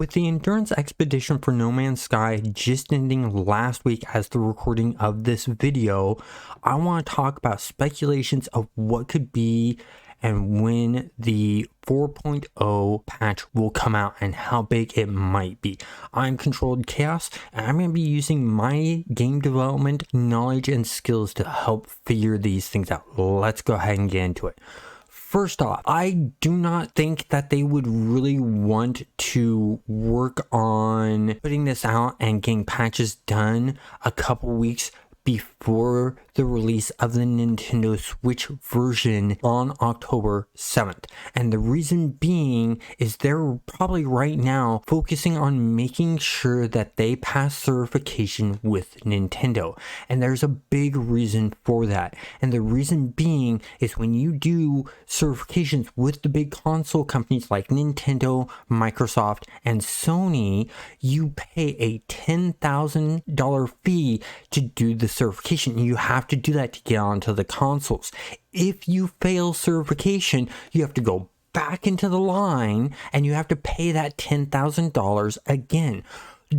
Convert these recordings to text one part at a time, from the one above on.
With the Endurance Expedition for No Man's Sky just ending last week as the recording of this video, I want to talk about speculations of what could be and when the 4.0 patch will come out and how big it might be. I'm Controlled Chaos, and I'm going to be using my game development knowledge and skills to help figure these things out. Let's go ahead and get into it. First off, I do not think that they would really want to work on putting this out and getting patches done a couple weeks before the release of the Nintendo Switch version on October 7th. And the reason being is they're probably right now focusing on making sure that they pass certification with Nintendo. And there's a big reason for that. And the reason being is when you do certifications with the big console companies like Nintendo, Microsoft, and Sony, you pay a $10,000 fee to do the certification. You have to do that to get onto the consoles. If you fail certification, you have to go back into the line and you have to pay that $10,000 again.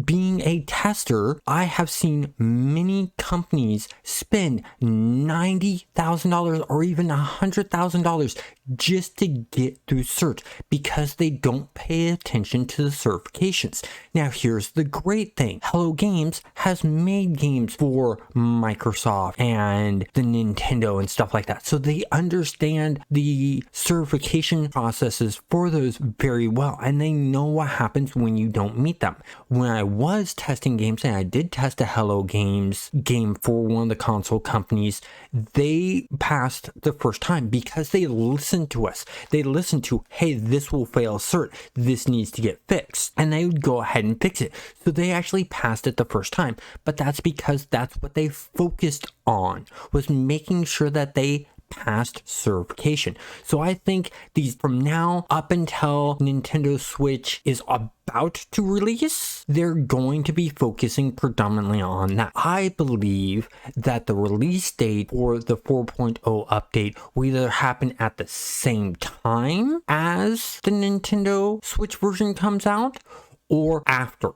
Being a tester, I have seen many companies spend $90,000 or even $100,000 just to get through cert because they don't pay attention to the certifications. Now here's the great thing. Hello Games has made games for Microsoft and the Nintendo and stuff like that. So they understand the certification processes for those very well, and they know what happens when you don't meet them. When I was testing games, and I did test a Hello Games game for one of the console companies, they passed the first time because they listened to us. They listened to, hey, this will fail cert, this needs to get fixed, and they would go ahead and fix it. So they actually passed it the first time, but that's because that's what they focused on, was making sure that they passed certification. So I think these, from now up until Nintendo Switch is about to release, they're going to be focusing predominantly on that. I believe that the release date for the 4.0 update will either happen at the same time as the Nintendo Switch version comes out or after.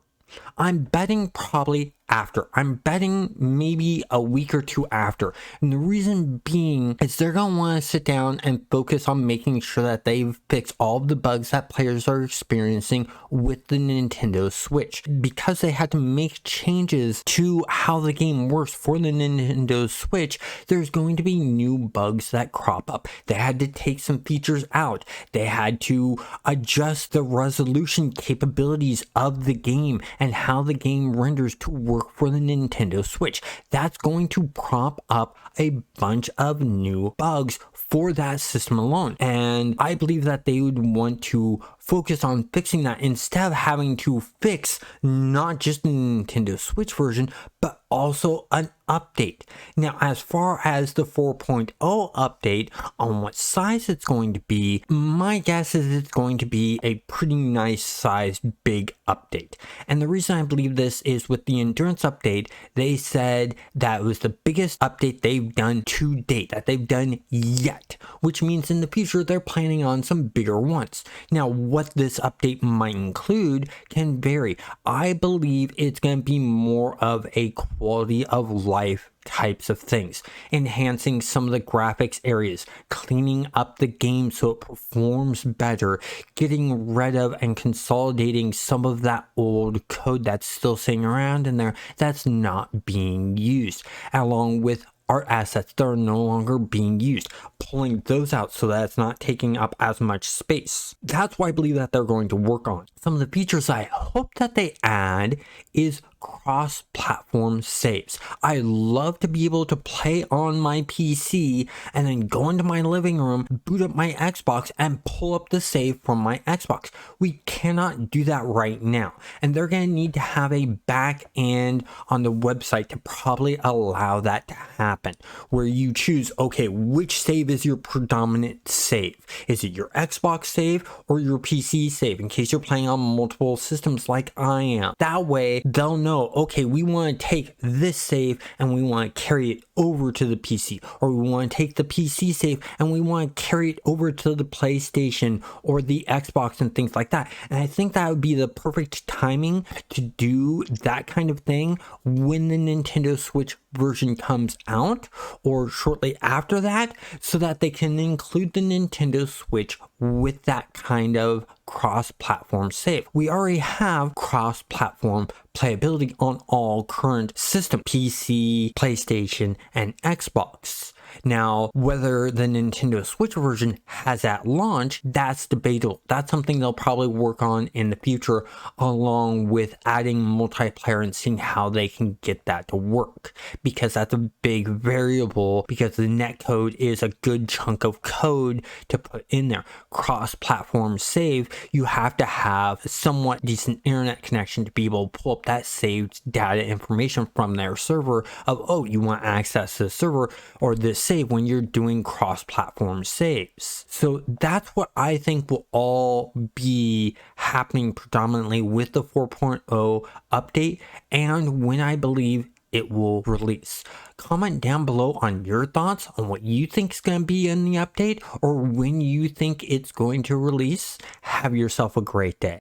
I'm betting probably after. I'm betting maybe a week or two after. And the reason being is they're going to want to sit down and focus on making sure that they've fixed all of the bugs that players are experiencing with the Nintendo Switch. Because they had to make changes to how the game works for the Nintendo Switch, there's going to be new bugs that crop up. They had to take some features out. They had to adjust the resolution capabilities of the game and how the game renders to work for the Nintendo Switch. That's going to prop up a bunch of new bugs for that system alone. And I believe that they would want to focus on fixing that instead of having to fix not just the Nintendo Switch version, but also an update. Now, as far as the 4.0 update, on what size it's going to be, my guess is it's going to be a pretty nice sized big update. And the reason I believe this is with the Endurance update, they said that it was the biggest update they've done to date, that they've done yet, which means in the future they're planning on some bigger ones. Now, what this update might include can vary. I believe it's going to be more of a quality of life types of things, enhancing some of the graphics areas, cleaning up the game so it performs better, getting rid of and consolidating some of that old code that's still sitting around in there that's not being used, along with art assets that are no longer being used, pulling those out so that it's not taking up as much space. That's what I believe that they're going to work on. Some of the features I hope that they add is cross-platform saves. I love to be able to play on my PC and then go into my living room, boot up my Xbox, and pull up the save from my Xbox. We cannot do that right now, and they're going to need to have a back end on the website to probably allow that to happen, where you choose, okay, which save is your predominant save? Is it your Xbox save or your PC save, in case you're playing on multiple systems like I am? That way, they'll know, know, okay, we want to take this save and we want to carry it over to the PC, or we want to take the PC save and we want to carry it over to the PlayStation or the Xbox and things like that. And I think that would be the perfect timing to do that kind of thing when the Nintendo Switch version comes out or shortly after that, so that they can include the Nintendo Switch with that kind of cross-platform save. We already have cross-platform playability on all current systems, PC, PlayStation, and Xbox. Now, whether the Nintendo Switch version has at launch, that's debatable. That's something they'll probably work on in the future, along with adding multiplayer and seeing how they can get that to work, because that's a big variable, because the netcode is a good chunk of code to put in there. Cross-platform save, you have to have a somewhat decent internet connection to be able to pull up that saved data information from their server of, oh, you want access to the server or this save when you're doing cross-platform saves. So that's what I think will all be happening predominantly with the 4.0 update, and when I believe it will release. Comment down below on your thoughts on what you think is going to be in the update, or when you think it's going to release. Have yourself a great day.